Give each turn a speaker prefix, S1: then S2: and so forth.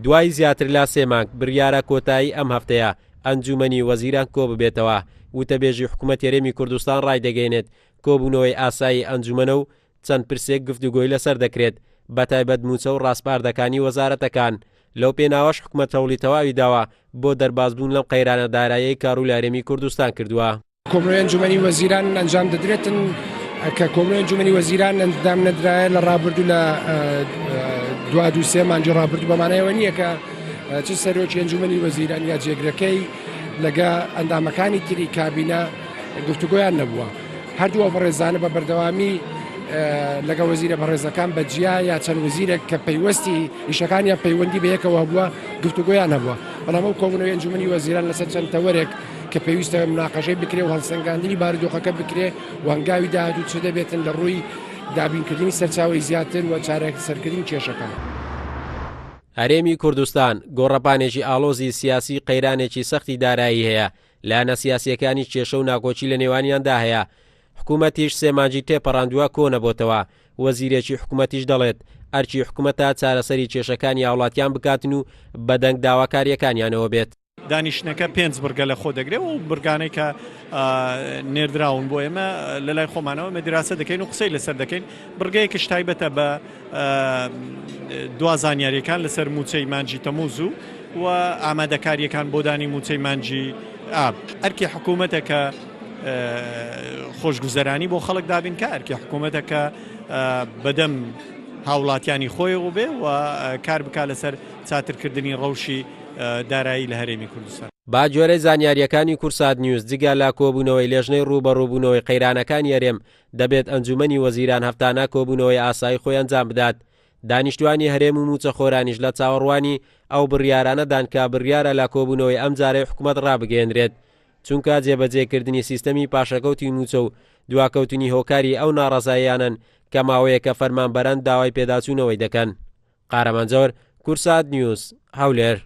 S1: دوای زیاتر لا 3 مانگ بڕیارە کۆتایی ئەم هەفتەیە ئەنجومەنی وەزیران کۆ ببێتەوە. وتەبێژی حکوومەت هەرێمی کوردستان ڕایدەگەیەنێت کۆبوونەوەی ئاسایی ئەنجومەنە و چەند پرسێک گفتوگۆی لەسەر دەکرێت بەتایبەت موچە و ڕاستپاردەکانی وەزارەتەکان. لەو پێناوەش حکوومەت هەوڵی تەواوی داوە بۆ دەربازبوون لەم قەیرانە داراییەی کارول هەرێمی کوردستان کردووە.
S2: کۆبوونەوەی ئەنجومەنی وەزیران ئەنجام دەدرێتن کە کۆبوونەوەی ئەنجومەنی وەزیران ئەنجام نەدرایە لە ڕابردوو لە 2-3 مانگی ڕابردوو بەمانایەوە نییە کە چ سەرۆکی ئەنجومەنی وەزیران یا جێگرەکەی لەگە ئەندامەکانی تری کابینە گفتوگۆیان نەبووە. هەردووە بەڕێزانە بە بەردەوامی لەگە وەزیرە بەڕێزەکان بەجیا یا چەند وەزیرێک کە پەیوەستی ئیشەکانیان پەیوەندی بەیەکەوە بووە گفتوگۆیان هەبووە. بەڵام ئەو کۆبوونەوەی ئەنجومەنی وەزیران لەسەر چەند تەوەرێک کە پێویستە مناقەشەی بکرێ و هەڵسەنگاندنی بارودۆخەکە بکرێ و هەنگاوی داهاتوو چ دەبێتن لە ڕووی دابینکردنی سەرچاوی زیاتر و چارەسەرکردنی کێشەکان.
S1: هەرێمی کوردستان گۆڕەپانێکی ئاڵۆزی سیاسی قەیرانێکی سەختی دارایی هەیە. لایەنە سیاسیەکانی کێشە و ناکۆچی لە نێوانیاندا هەیە. حکوومەتیش 3 مانگی تێپەڕاندووە کۆ نەبۆتەوە. وەزیرێکی حکوومەتیش دەڵێت ئەرکی حکوومەتە چارەسەری کێشەکانی هاوڵاتیان بکاتن و بەدەنگ داواکاریەکانیانەوە بێت.
S3: دانیشتەکە 5 برگە لە خۆ دەگرێت و برگانەی کە نێردراون بۆ ئێمە لە لای خۆمانەوە ئێمە دراسە دەکەین و قسەی لەسەر دەکەین. برگەیەکش تایبەتە بە دوا زانیاریەکان لەسەر موچەی مانجی تەمووز و ئامادەکاریەکان بۆ دانی موچەی مانجی ئاب. ئەرکی حکوومەتە کە خۆشگوزەرانی بۆ خەڵک دابین کە ئەرکی حکوومەتە کە بەدەم هاوڵاتیانی خۆیەوە بێ و کار بکات لەسەر چاترکردنی ڕەوشی دارایی لە هەرێمی کوردستان.
S1: با جۆرەی زانیاریەکانی کورسات نیوز جگە لە کۆبوونەوەی لێژنەی ڕوبەڕووبوونەوەی قەیرانەکانی هەرێم دەبێت ئەنجومەنی وەزیران هەفتانە کۆبوونەوەی ئاسایی خۆی ئەنجام بدات. دانیشتوانی هەرێم و موچە خۆرانیش لە چاوەڕوانی ئەو بڕیارانەدان کە بڕیارە لە کۆبوونەوەی ئەم جارەی حکوومەت ڕابگەێنرێت چونکە جێبەجێکردنی سیستەمی پاشەکەوتی موچە و دواکەوتنی هۆکاری ئەو ناڕەزاییانن کە ماوەیەکە فەرمانبەران داوای پێداچوونەوەی دەکەن. قارەمەنجۆر، کورسات نیوز، هەولێر.